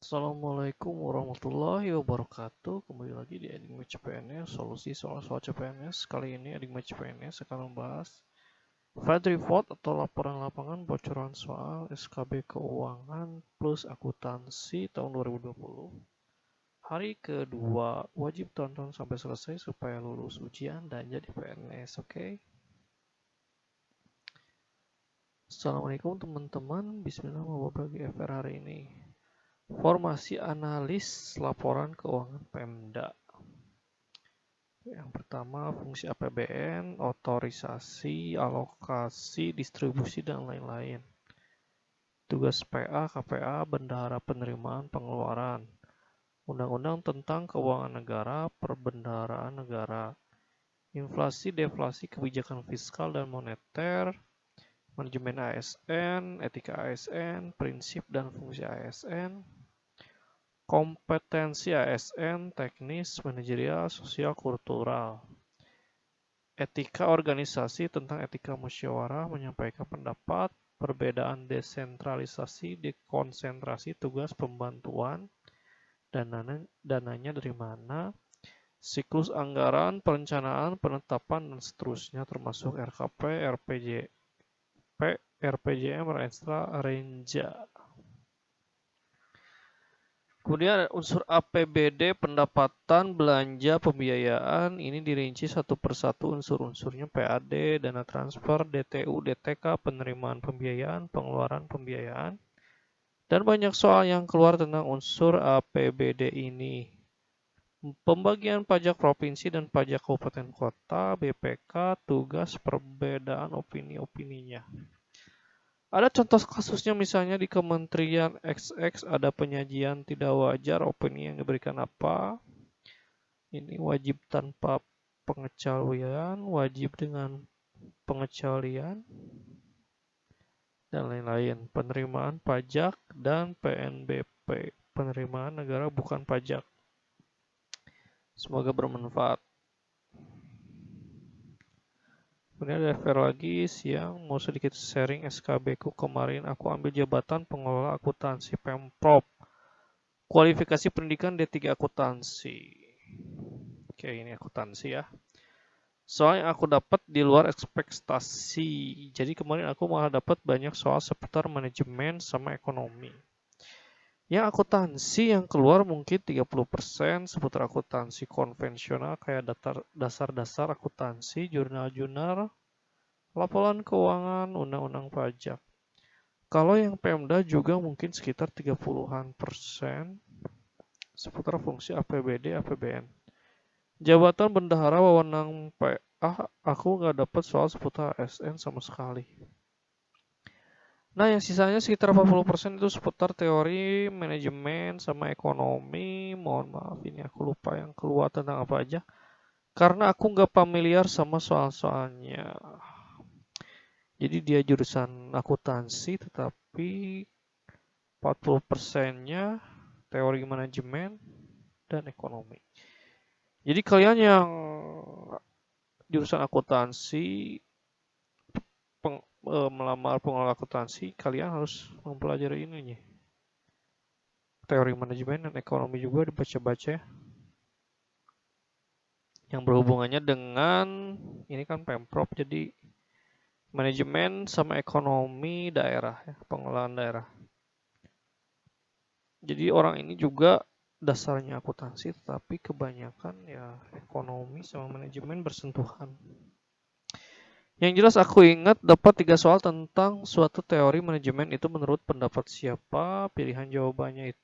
Assalamualaikum warahmatullahi wabarakatuh. Kembali lagi di Eding Match CPNS, solusi soal-soal CPNS. Kali ini Eding Match CPNS akan membahas Fed Report atau laporan lapangan bocoran soal SKB keuangan plus akuntansi tahun 2020. Hari kedua, wajib tonton sampai selesai supaya lulus ujian dan jadi PNS, oke? Assalamualaikum teman-teman, bismillah mau berbagi FR hari ini. Formasi analis laporan keuangan Pemda. Yang pertama, fungsi APBN, otorisasi, alokasi, distribusi, dan lain-lain. Tugas PA, KPA, bendahara penerimaan pengeluaran. Undang-undang tentang keuangan negara, perbendaharaan negara. Inflasi, deflasi, kebijakan fiskal dan moneter, manajemen ASN, etika ASN, prinsip dan fungsi ASN, kompetensi ASN, teknis, manajerial, sosial, kultural. Etika organisasi tentang etika musyawarah, menyampaikan pendapat, perbedaan desentralisasi, dekonsentrasi, tugas pembantuan, dananya dari mana, siklus anggaran, perencanaan, penetapan, dan seterusnya termasuk RKP, RPJM, Renstra, Renja. Kemudian ada unsur APBD, pendapatan, belanja, pembiayaan. Ini dirinci satu persatu unsur-unsurnya: PAD, dana transfer, DTU, DTK, penerimaan pembiayaan, pengeluaran pembiayaan. Dan banyak soal yang keluar tentang unsur APBD ini. Pembagian pajak provinsi dan pajak kabupaten kota, BPK, tugas, perbedaan opini-opininya. Ada contoh kasusnya, misalnya di Kementerian XX ada penyajian tidak wajar, opini yang diberikan apa? Ini wajib tanpa pengecualian, wajib dengan pengecualian, dan lain-lain. Penerimaan pajak dan PNBP, penerimaan negara bukan pajak. Semoga bermanfaat. Kemudian ada FR lagi siang, mau sedikit sharing SKB ku. Kemarin aku ambil jabatan pengelola akuntansi Pemprov. Kualifikasi pendidikan D3 akuntansi. Oke, ini akuntansi ya. Soal yang aku dapat di luar ekspektasi. Jadi kemarin aku malah dapat banyak soal seputar manajemen sama ekonomi. Yang akuntansi yang keluar mungkin 30% seputar akuntansi konvensional kayak dasar-dasar akuntansi, jurnal-jurnal, laporan keuangan, undang-undang pajak. Kalau yang Pemda juga mungkin sekitar 30-an% seputar fungsi APBD, APBN. Jabatan bendahara wewenang PA, aku nggak dapat soal seputar ASN sama sekali. Nah, yang sisanya sekitar 40% itu seputar teori, manajemen, sama ekonomi. Mohon maaf, ini aku lupa yang keluar tentang apa aja. Karena aku nggak familiar sama soal-soalnya. Jadi dia jurusan akuntansi, tetapi 40%-nya teori manajemen dan ekonomi. Jadi kalian yang jurusan akuntansi, melamar pengelola akuntansi, kalian harus mempelajari ini nih. Teori manajemen dan ekonomi juga dibaca-baca ya. Yang berhubungannya dengan ini kan Pemprov, jadi manajemen sama ekonomi daerah ya, pengelolaan daerah. Jadi orang ini juga dasarnya akuntansi, tetapi kebanyakan ya ekonomi sama manajemen bersentuhan. Yang jelas aku ingat dapat 3 soal tentang suatu teori manajemen itu menurut pendapat siapa, pilihan jawabannya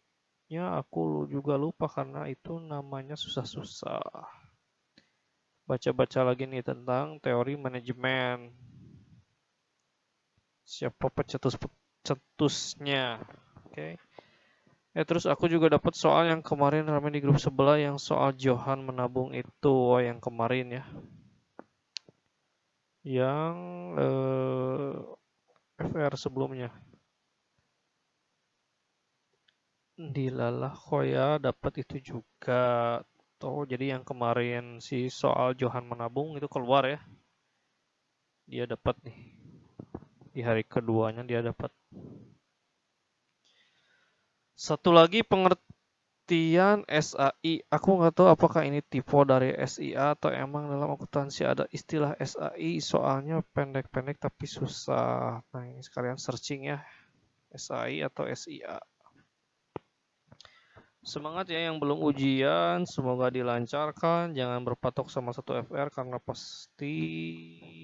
aku juga lupa karena itu namanya susah-susah. Baca-baca lagi nih tentang teori manajemen. Siapa pencetusnya. Oke. Terus aku juga dapat soal yang kemarin ramai di grup sebelah, yang soal Johan menabung itu, yang kemarin ya. Yang FR sebelumnya. Dilalah Koya dapat itu juga. Oh, jadi yang kemarin si soal Johan menabung itu keluar ya. Dia dapat nih. Di hari keduanya dia dapat. Satu lagi pengertian SAI. Aku nggak tahu apakah ini tipe dari SIA atau emang dalam akuntansi ada istilah SAI. Soalnya pendek-pendek tapi susah. Nah ini sekalian searching ya. SAI atau SIA. Semangat ya yang belum ujian, semoga dilancarkan. Jangan berpatok sama satu FR karena pasti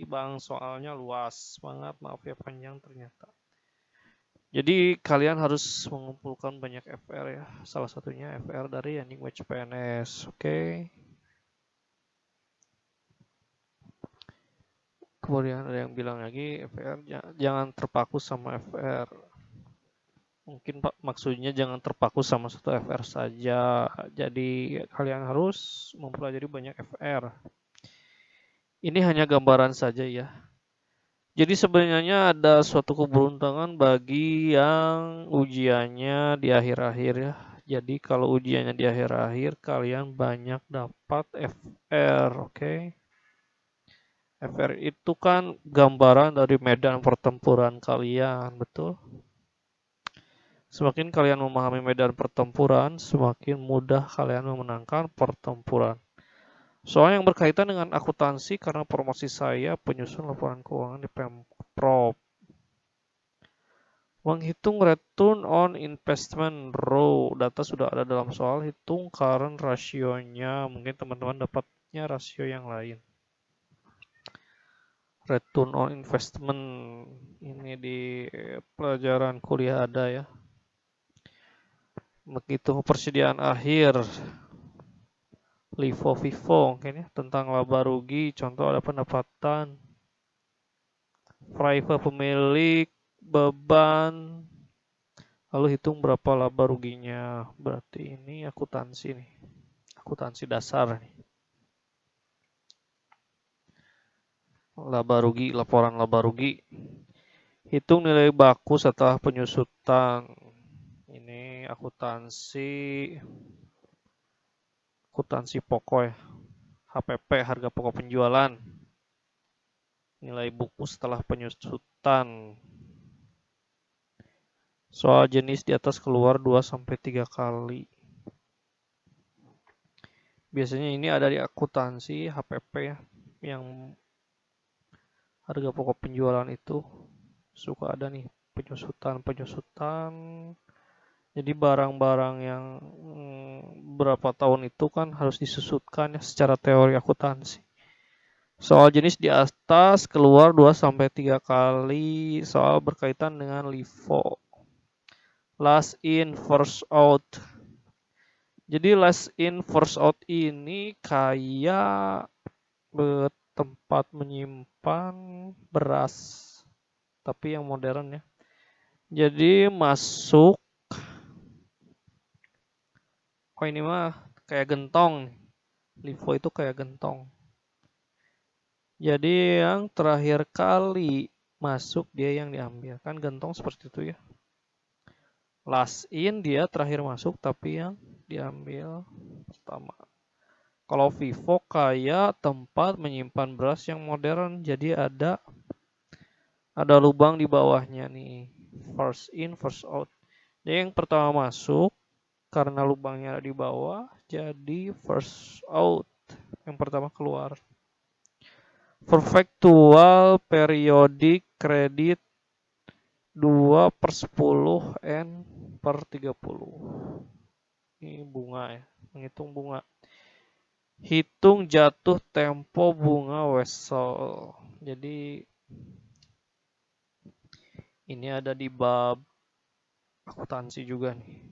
bang soalnya luas banget. Maaf ya panjang ternyata. Jadi kalian harus mengumpulkan banyak FR ya. Salah satunya FR dari Yanning Watch PNS. Oke. Kemudian ada yang bilang lagi FR jangan terpaku sama FR. Mungkin Pak maksudnya jangan terpaku sama satu FR saja. Jadi kalian harus mempelajari banyak FR. Ini hanya gambaran saja ya. Jadi sebenarnya ada suatu keberuntungan bagi yang ujiannya di akhir-akhir ya. Jadi kalau ujiannya di akhir-akhir kalian banyak dapat FR, oke? FR itu kan gambaran dari medan pertempuran kalian, betul? Semakin kalian memahami medan pertempuran, semakin mudah kalian memenangkan pertempuran. Soal yang berkaitan dengan akuntansi karena promosi saya penyusun laporan keuangan di Pemprov. Menghitung return on investment raw data sudah ada dalam soal, hitung current rasionya. Mungkin teman-teman dapatnya rasio yang lain. Return on investment ini di pelajaran kuliah ada ya. Menghitung persediaan akhir. LIFO FIFO mungkin ya, tentang laba rugi, contoh ada pendapatan, private pemilik, beban, lalu hitung berapa laba ruginya. Berarti ini akuntansi nih, akuntansi dasar nih. Laba rugi, laporan laba rugi. Hitung nilai baku setelah penyusutan. Ini akuntansi pokok ya. HPP, harga pokok penjualan. Nilai buku setelah penyusutan. Soal jenis di atas keluar 2-3 kali. Biasanya ini ada di akuntansi HPP ya, yang harga pokok penjualan itu suka ada nih penyusutan. Jadi barang-barang yang berapa tahun itu kan harus disusutkan ya secara teori akuntansi. Soal jenis di atas keluar 2-3 kali. Soal berkaitan dengan LIFO. Last in, first out. Jadi last in, first out ini kayak tempat menyimpan beras. Tapi yang modern ya. Jadi masuk. Oh ini mah kayak gentong. LIFO itu kayak gentong. Jadi yang terakhir kali masuk dia yang diambil. Kan gentong seperti itu ya. Last in dia terakhir masuk tapi yang diambil pertama. Kalau FIFO kayak tempat menyimpan beras yang modern. Jadi ada lubang di bawahnya nih. First in, first out. Jadi yang pertama masuk karena lubangnya ada di bawah jadi first out. Yang pertama keluar. Perpetual periodic credit 2/10 N per 30. Ini bunga ya, menghitung bunga. Hitung jatuh tempo bunga Wesel. Jadi ini ada di bab akuntansi juga nih.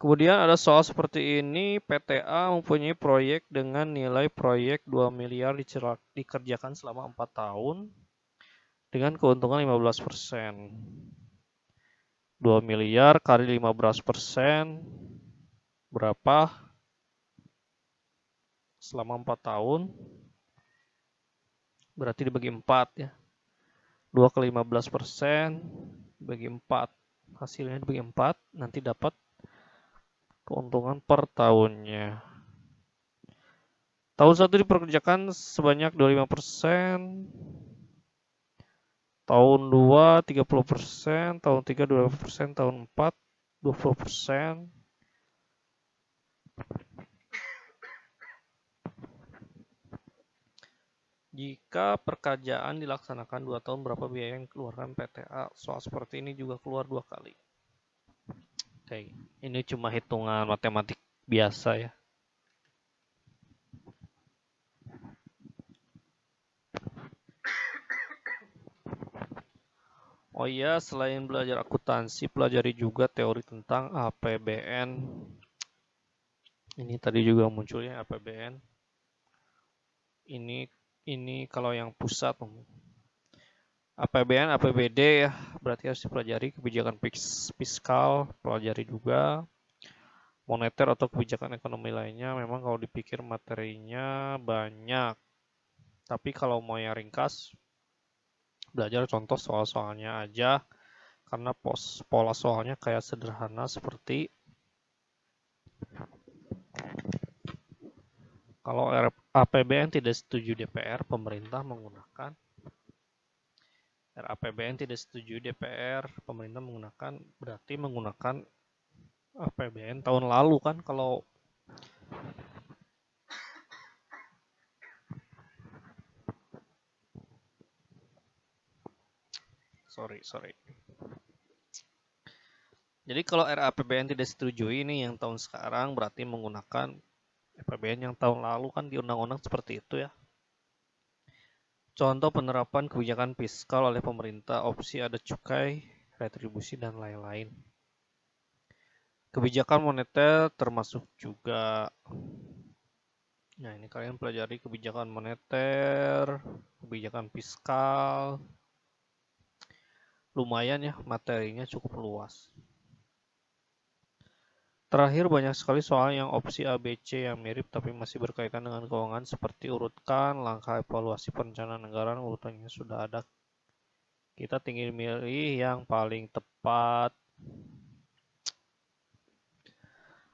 Kemudian ada soal seperti ini, PTA mempunyai proyek dengan nilai proyek 2 miliar dikerjakan selama 4 tahun dengan keuntungan 15%. 2 miliar kali 15% berapa? Selama 4 tahun berarti dibagi 4 ya. 2 kali 15% dibagi 4. Hasilnya dibagi 4, nanti dapat keuntungan per tahunnya. Tahun 1 diperkerjakan sebanyak 25%. Tahun 2 30%, tahun 3 20%, tahun 4 20%. Jika perkerjaan dilaksanakan 2 tahun, berapa biaya yang dikeluarkan PTA? Soal seperti ini juga keluar 2 kali. Oke, ini cuma hitungan matematik biasa ya. Oh iya, selain belajar akuntansi, pelajari juga teori tentang APBN. Ini tadi juga munculnya APBN. Ini kalau yang pusat. APBN, APBD ya, berarti harus dipelajari. Kebijakan fiskal, pelajari juga. Moneter atau kebijakan ekonomi lainnya, memang kalau dipikir materinya banyak. Tapi kalau mau yang ringkas, belajar contoh soal-soalnya aja. Karena pola soalnya kayak sederhana seperti kalau APBN tidak setuju DPR, pemerintah menggunakan RAPBN tidak setuju DPR, pemerintah berarti menggunakan APBN tahun lalu kan. Kalau sorry. Jadi kalau RAPBN tidak disetujui ini yang tahun sekarang, berarti menggunakan APBN yang tahun lalu kan, di undang-undang seperti itu ya. Contoh penerapan kebijakan fiskal oleh pemerintah, opsi ada cukai, retribusi, dan lain-lain. Kebijakan moneter termasuk juga. Nah, ini kalian pelajari kebijakan moneter, kebijakan fiskal. Lumayan ya, materinya cukup luas. Terakhir, banyak sekali soal yang opsi A, B, C yang mirip tapi masih berkaitan dengan keuangan, seperti urutkan langkah evaluasi perencanaan anggaran, urutannya sudah ada. Kita tinggal milih yang paling tepat.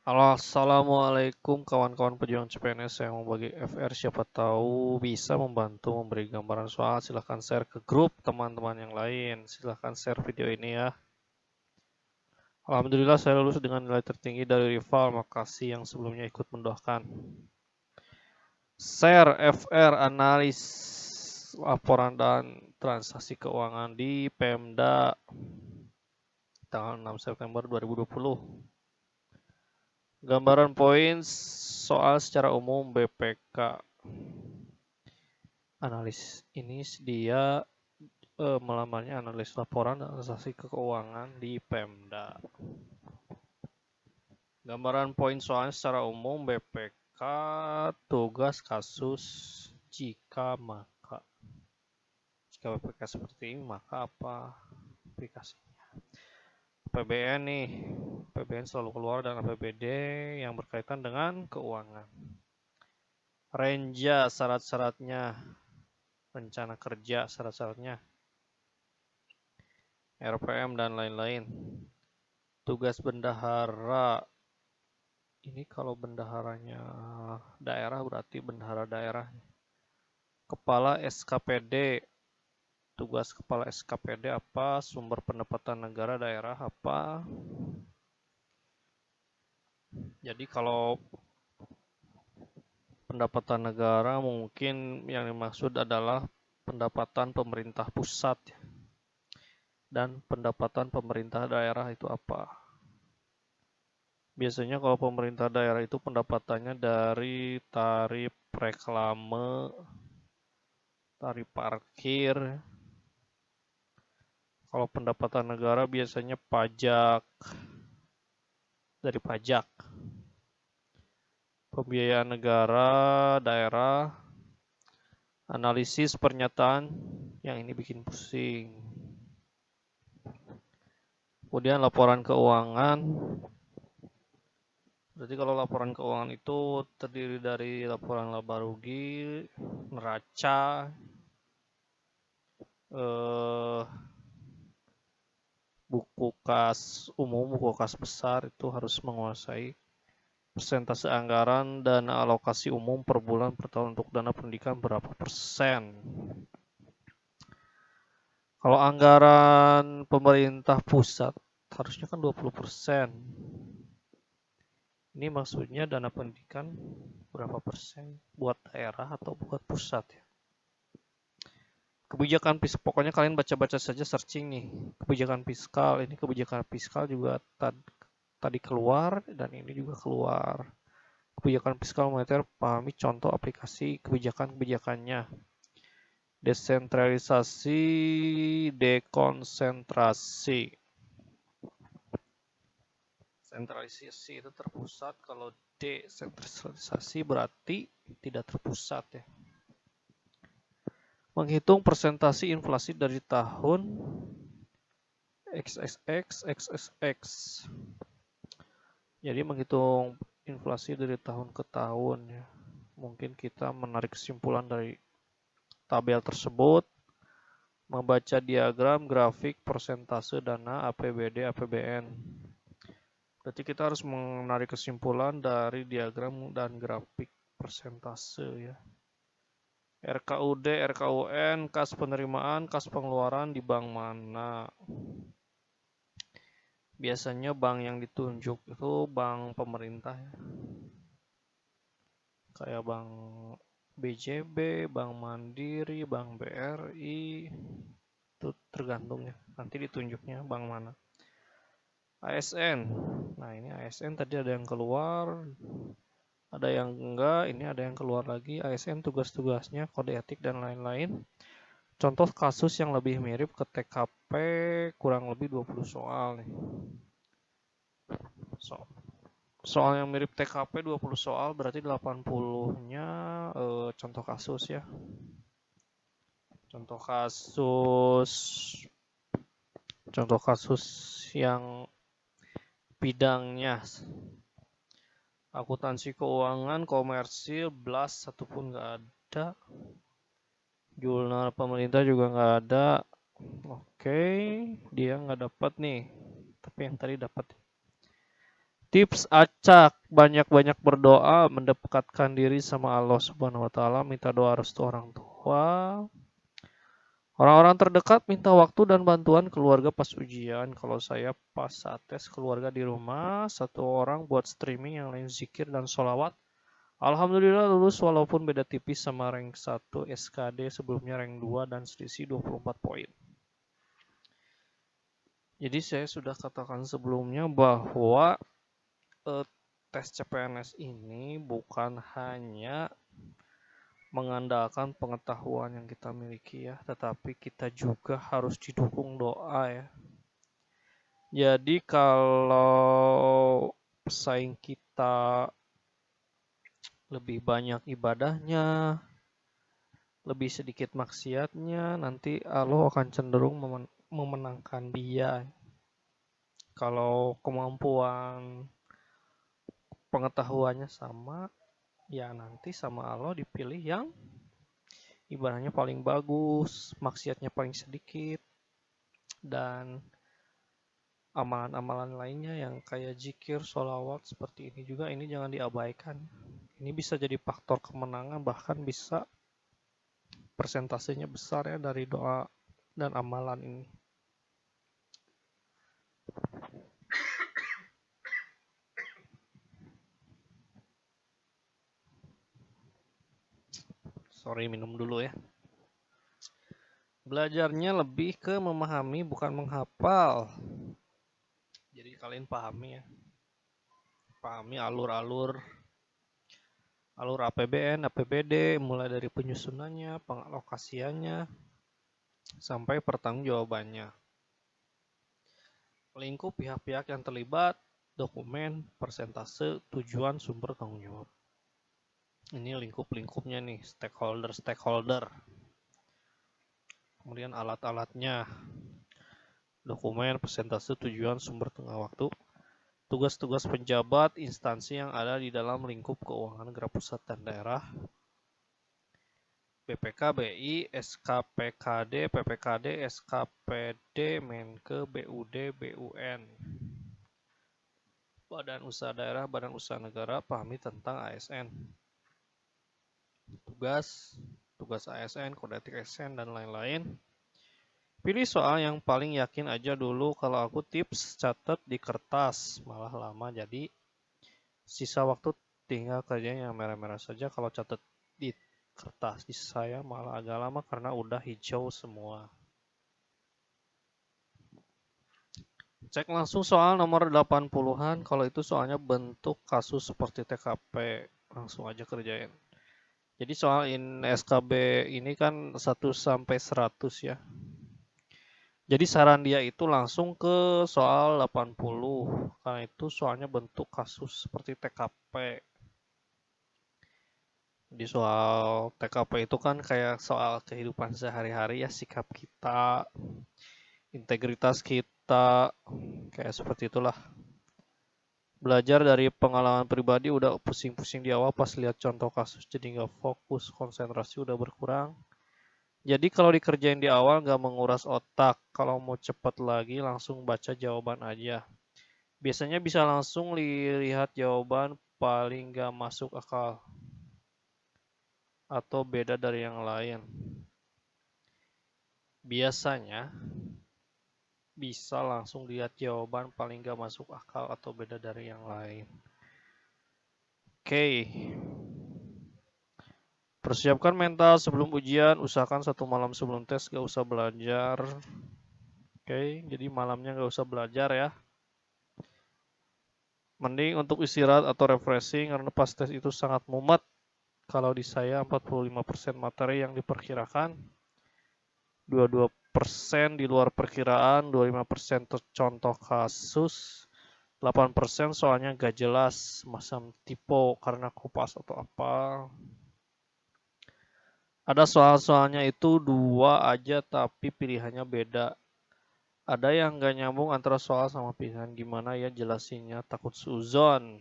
Halo, assalamualaikum kawan-kawan pejuang CPNS yang mau bagi FR. Siapa tahu bisa membantu memberi gambaran soal. Silahkan share ke grup teman-teman yang lain. Silahkan share video ini ya. Alhamdulillah saya lulus dengan nilai tertinggi dari rival. Makasih yang sebelumnya ikut mendoakan. Share FR analis laporan dan transaksi keuangan di Pemda tanggal 6 September 2020. Gambaran poin soal secara umum BPK. Analis ini dia melamarnya analis laporan dan transaksi keuangan di Pemda. Gambaran poin soalnya secara umum BPK, tugas, kasus, jika maka. Jika BPK seperti ini, maka apa aplikasinya? APBN nih, APBN selalu keluar, dan APBD yang berkaitan dengan keuangan. Renja syarat-syaratnya, rencana kerja syarat-syaratnya, RPM dan lain-lain. Tugas bendahara, ini kalau bendaharanya daerah berarti bendahara daerah. Kepala SKPD, tugas kepala SKPD apa, sumber pendapatan negara daerah apa. Jadi kalau pendapatan negara mungkin yang dimaksud adalah pendapatan pemerintah pusat, dan pendapatan pemerintah daerah itu apa. Biasanya kalau pemerintah daerah itu pendapatannya dari tarif reklame, tarif parkir. Kalau pendapatan negara biasanya pajak, dari pajak. Pembiayaan negara, daerah, analisis pernyataan, yang ini bikin pusing. Kemudian laporan keuangan. Berarti kalau laporan keuangan itu terdiri dari laporan laba rugi, neraca, buku kas umum, buku kas besar, itu harus menguasai persentase anggaran dana alokasi umum per bulan per tahun untuk dana pendidikan berapa persen. Kalau anggaran pemerintah pusat harusnya kan 20%. Ini maksudnya dana pendidikan berapa persen buat daerah atau buat pusat ya? Kebijakan fiskal, pokoknya kalian baca-baca saja, searching nih. Kebijakan fiskal, ini kebijakan fiskal juga tadi keluar dan ini juga keluar. Kebijakan fiskal moneter, pahami contoh aplikasi kebijakan-kebijakannya. Desentralisasi, dekonsentrasi. Sentralisasi itu terpusat, kalau desentralisasi berarti tidak terpusat ya. Menghitung persentase inflasi dari tahun XXX. Jadi menghitung inflasi dari tahun ke tahun ya. Mungkin kita menarik kesimpulan dari tabel tersebut, membaca diagram grafik persentase dana APBD APBN. Berarti kita harus menarik kesimpulan dari diagram dan grafik persentase ya. RKUD, RKUN, kas penerimaan, kas pengeluaran di bank mana? Biasanya bank yang ditunjuk itu bank pemerintah ya. Kayak bank BJB, bank Mandiri, bank BRI, itu tergantung ya. Nanti ditunjuknya bank mana. ASN. Nah, ini ASN tadi ada yang keluar, ada yang enggak, ini ada yang keluar lagi. ASN tugas-tugasnya, kode etik dan lain-lain. Contoh kasus yang lebih mirip ke TKP kurang lebih 20 soal nih. Soal yang mirip TKP 20 soal berarti 80-nya contoh kasus ya. Contoh kasus yang bidangnya akuntansi keuangan, komersil, BLAS satupun nggak ada. Jurnal pemerintah juga nggak ada. Oke, dia nggak dapat nih. Tapi yang tadi dapat. Tips acak, banyak-banyak berdoa, mendekatkan diri sama Allah Subhanahu wa taala, minta doa restu orang tua. Orang-orang terdekat minta waktu dan bantuan keluarga pas ujian. Kalau saya pas saat tes keluarga di rumah, satu orang buat streaming, yang lain zikir dan sholawat. Alhamdulillah lulus walaupun beda tipis sama rank 1 SKD, sebelumnya rank 2 dan selisih 24 poin. Jadi saya sudah katakan sebelumnya bahwa tes CPNS ini bukan hanya mengandalkan pengetahuan yang kita miliki ya, tetapi kita juga harus didukung doa ya. Jadi kalau pesaing kita lebih banyak ibadahnya, lebih sedikit maksiatnya, nanti Allah akan cenderung memenangkan dia. Kalau kemampuan pengetahuannya sama, ya nanti sama Allah dipilih yang ibadahnya paling bagus, maksiatnya paling sedikit, dan amalan-amalan lainnya yang kayak zikir, sholawat seperti ini juga, ini jangan diabaikan. Ini bisa jadi faktor kemenangan, bahkan bisa persentasenya besar ya dari doa dan amalan ini. Sorry, minum dulu ya. Belajarnya lebih ke memahami, bukan menghafal. Jadi kalian pahami ya. Pahami alur-alur APBN, APBD, mulai dari penyusunannya, pengalokasiannya, sampai pertanggungjawabannya. Lingkup pihak-pihak yang terlibat, dokumen, persentase, tujuan, sumber tanggung jawab. Ini lingkup-lingkupnya nih, stakeholder. Kemudian alat-alatnya, dokumen, persentase, tujuan, sumber tengah waktu, tugas-tugas pejabat, instansi yang ada di dalam lingkup keuangan negara pusat dan daerah, BPK, BI, SKPKD, PPKD, SKPD, Menke, BUD, BUN. Badan usaha daerah, badan usaha negara, pahami tentang ASN. Tugas ASN, kode etik ASN, dan lain-lain. Pilih soal yang paling yakin aja dulu. Kalau aku tips catat di kertas, malah lama jadi sisa waktu tinggal kerjanya yang merah-merah saja. Kalau catat di kertas di saya malah agak lama karena udah hijau semua. Cek langsung soal nomor 80-an. Kalau itu soalnya bentuk kasus seperti TKP, langsung aja kerjain. Jadi soal SKB ini kan 1 sampai 100 ya. Jadi saran dia itu langsung ke soal 80. Karena itu soalnya bentuk kasus seperti TKP. Di soal TKP itu kan kayak soal kehidupan sehari-hari ya, sikap kita, integritas kita, kayak seperti itulah. Belajar dari pengalaman pribadi udah pusing-pusing di awal pas lihat contoh kasus jadi nggak fokus, konsentrasi udah berkurang. Jadi kalau dikerjain di awal nggak menguras otak, kalau mau cepet lagi langsung baca jawaban aja. Biasanya bisa langsung lihat jawaban paling nggak masuk akal atau beda dari yang lain. Biasanya bisa langsung lihat jawaban paling nggak masuk akal atau beda dari yang lain. Oke. Persiapkan mental sebelum ujian, usahakan 1 malam sebelum tes gak usah belajar. Oke, jadi malamnya gak usah belajar ya. Mending untuk istirahat atau refreshing karena pas tes itu sangat mumet. Kalau di saya 45% materi yang diperkirakan, 22% di luar perkiraan, 25% contoh kasus, 8% soalnya gak jelas, macam typo karena kupas atau apa. Ada soal-soalnya itu 2 aja tapi pilihannya beda. Ada yang gak nyambung antara soal sama pilihan, gimana ya jelasinnya, takut suzon.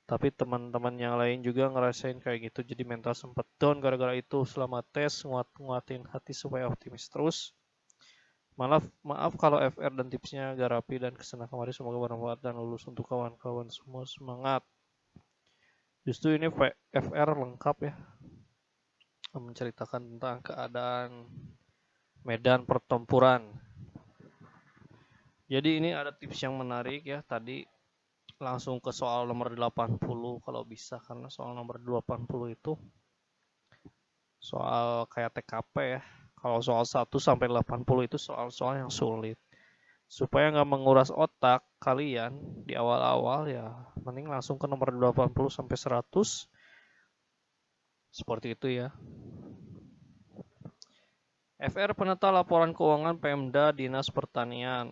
Tapi teman-teman yang lain juga ngerasain kayak gitu, jadi mental sempet down gara-gara itu. Selama tes nguatin hati supaya optimis terus. Maaf kalau FR dan tipsnya gak rapi dan kesana kemari, semoga bermanfaat dan lulus untuk kawan-kawan semua, semangat. Justru ini FR lengkap ya, menceritakan tentang keadaan medan pertempuran. Jadi ini ada tips yang menarik ya, tadi langsung ke soal nomor 80 kalau bisa, karena soal nomor 80 itu soal kayak TKP ya. Kalau soal 1 sampai 80 itu soal-soal yang sulit. Supaya nggak menguras otak kalian di awal-awal ya, mending langsung ke nomor 80 sampai 100. Seperti itu ya. FR peneta laporan keuangan Pemda Dinas Pertanian.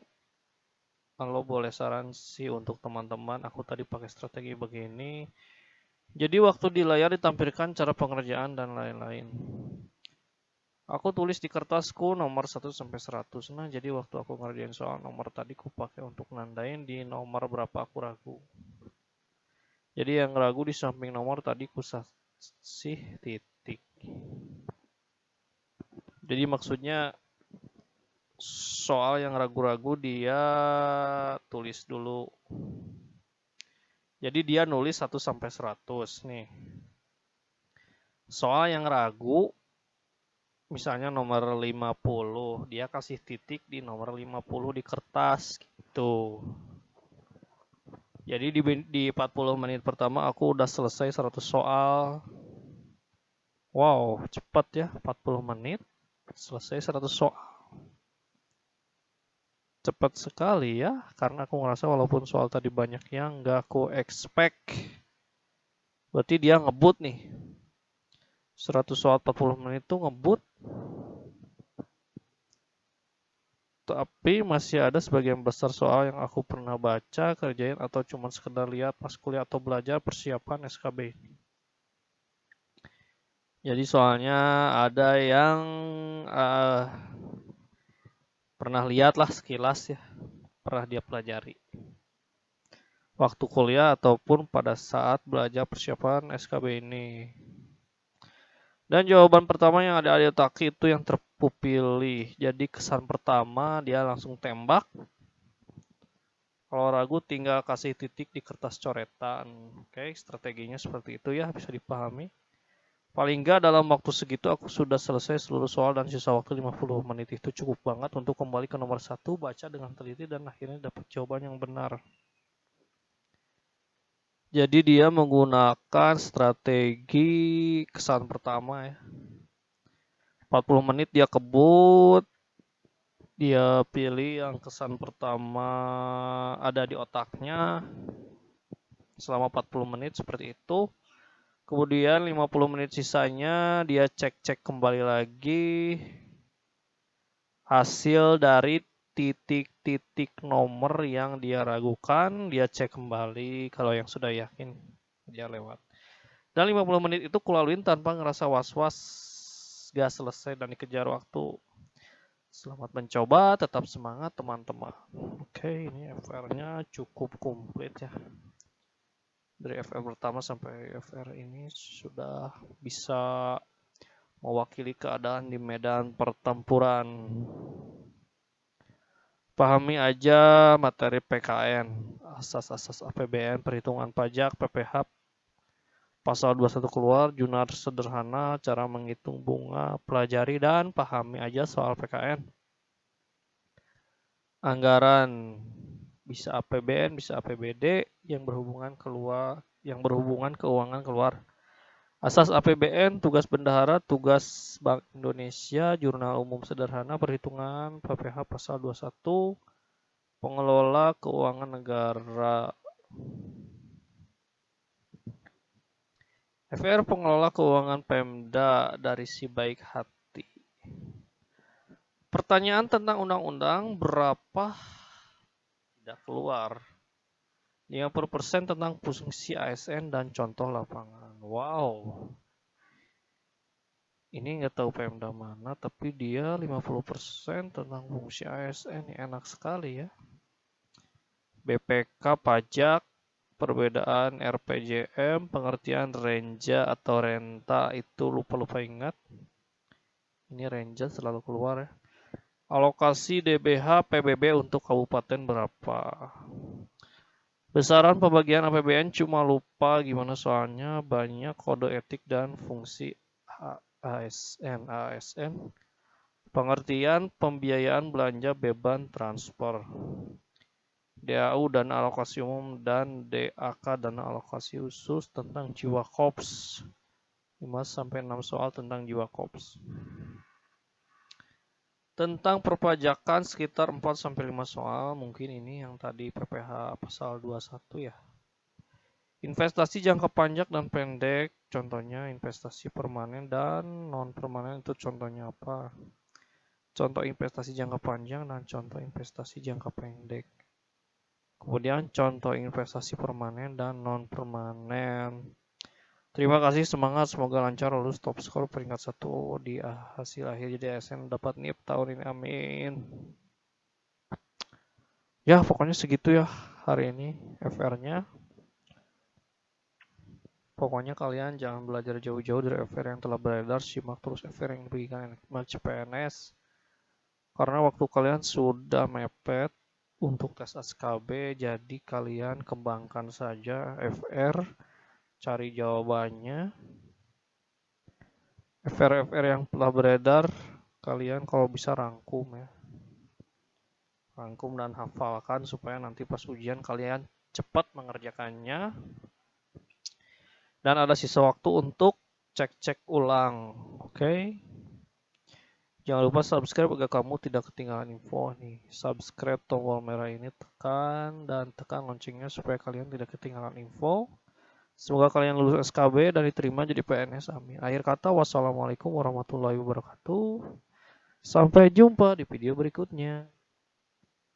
Kalau boleh saran sih untuk teman-teman, aku tadi pakai strategi begini. Jadi waktu di layar ditampilkan cara pengerjaan dan lain-lain. Aku tulis di kertasku nomor 1 sampai 100. Nah, jadi waktu aku ngerjain soal nomor tadi aku pakai untuk nandain di nomor berapa aku ragu. Jadi yang ragu di samping nomor tadi ku kasih titik. Jadi maksudnya soal yang ragu-ragu dia tulis dulu. Jadi dia nulis 1 sampai 100 nih. Soal yang ragu misalnya nomor 50, dia kasih titik di nomor 50 di kertas gitu. Jadi di 40 menit pertama aku udah selesai 100 soal. Wow, cepat ya, 40 menit selesai 100 soal. Cepat sekali ya, karena aku ngerasa walaupun soal tadi banyak yang gak aku expect. Berarti dia ngebut nih. 100 soal 40 menit itu ngebut. Tapi masih ada sebagian besar soal yang aku pernah baca, kerjain atau cuma sekedar lihat pas kuliah atau belajar persiapan SKB ini. Jadi soalnya ada yang pernah lihat lah sekilas ya, pernah dia pelajari. Waktu kuliah ataupun pada saat belajar persiapan SKB ini. Dan jawaban pertama yang ada di otak itu yang terpilih. Jadi kesan pertama dia langsung tembak. Kalau ragu tinggal kasih titik di kertas coretan. Oke, strateginya seperti itu ya, bisa dipahami. Paling nggak dalam waktu segitu aku sudah selesai seluruh soal dan sisa waktu 50 menit itu cukup banget untuk kembali ke nomor 1, baca dengan teliti dan akhirnya dapat jawaban yang benar. Jadi dia menggunakan strategi kesan pertama ya. 40 menit dia kebut, dia pilih yang kesan pertama ada di otaknya selama 40 menit seperti itu. Kemudian 50 menit sisanya dia cek-cek kembali lagi hasil dari titik-titik nomor yang dia ragukan, dia cek kembali, kalau yang sudah yakin dia lewat. Dan 50 menit itu kulaluin tanpa ngerasa was-was, gak selesai dan dikejar waktu. Selamat mencoba, tetap semangat teman-teman. Oke, ini FR-nya cukup komplit ya. Dari FR pertama sampai FR ini sudah bisa mewakili keadaan di medan pertempuran. Pahami aja materi PKN, asas-asas APBN, perhitungan pajak, PPH, pasal 21 keluar, junar sederhana, cara menghitung bunga, pelajari dan pahami aja soal PKN. Anggaran bisa APBN, bisa APBD yang berhubungan keuangan keluar. Asas APBN, tugas bendahara, tugas Bank Indonesia, jurnal umum sederhana, perhitungan PPH pasal 21, pengelola keuangan negara. FR pengelola keuangan Pemda dari si baik hati. Pertanyaan tentang undang-undang berapa tidak keluar. 50% tentang fungsi ASN dan contoh lapangan. Wow. Ini nggak tahu Pemda mana, tapi dia 50% tentang fungsi ASN. Enak sekali ya. BPK pajak, perbedaan RPJM, pengertian renja atau renta itu lupa-lupa ingat. Ini renja selalu keluar ya. Alokasi DBH PBB untuk kabupaten berapa? Besaran pembagian APBN cuma lupa gimana soalnya banyak kode etik dan fungsi ASN. Pengertian pembiayaan belanja beban transfer. DAU dana alokasi umum dan DAK dana alokasi khusus tentang jiwa korps. 5-6 soal tentang jiwa korps. Tentang perpajakan sekitar 4-5 soal, mungkin ini yang tadi PPH pasal 21 ya. Investasi jangka panjang dan pendek, contohnya investasi permanen dan non permanen itu contohnya apa? Contoh investasi jangka panjang dan contoh investasi jangka pendek. Kemudian contoh investasi permanen dan non permanen. Terima kasih, semangat, semoga lancar lulus top skor peringkat 1 di hasil akhir jadi ASN dapat NIP tahun ini, amin. Ya pokoknya segitu ya hari ini FR-nya. Pokoknya kalian jangan belajar jauh-jauh dari FR yang telah beredar, simak terus FR yang diberikan CPNS. Karena waktu kalian sudah mepet untuk tes SKB, jadi kalian kembangkan saja FR, cari jawabannya. FR yang telah beredar, kalian kalau bisa rangkum ya. Rangkum dan hafalkan supaya nanti pas ujian kalian cepat mengerjakannya. Dan ada sisa waktu untuk cek-cek ulang. Oke. Jangan lupa subscribe agar kamu tidak ketinggalan info nih. Subscribe tombol merah ini, tekan dan tekan loncengnya supaya kalian tidak ketinggalan info. Semoga kalian lulus SKB dan diterima jadi PNS, amin. Akhir kata, wassalamualaikum warahmatullahi wabarakatuh. Sampai jumpa di video berikutnya.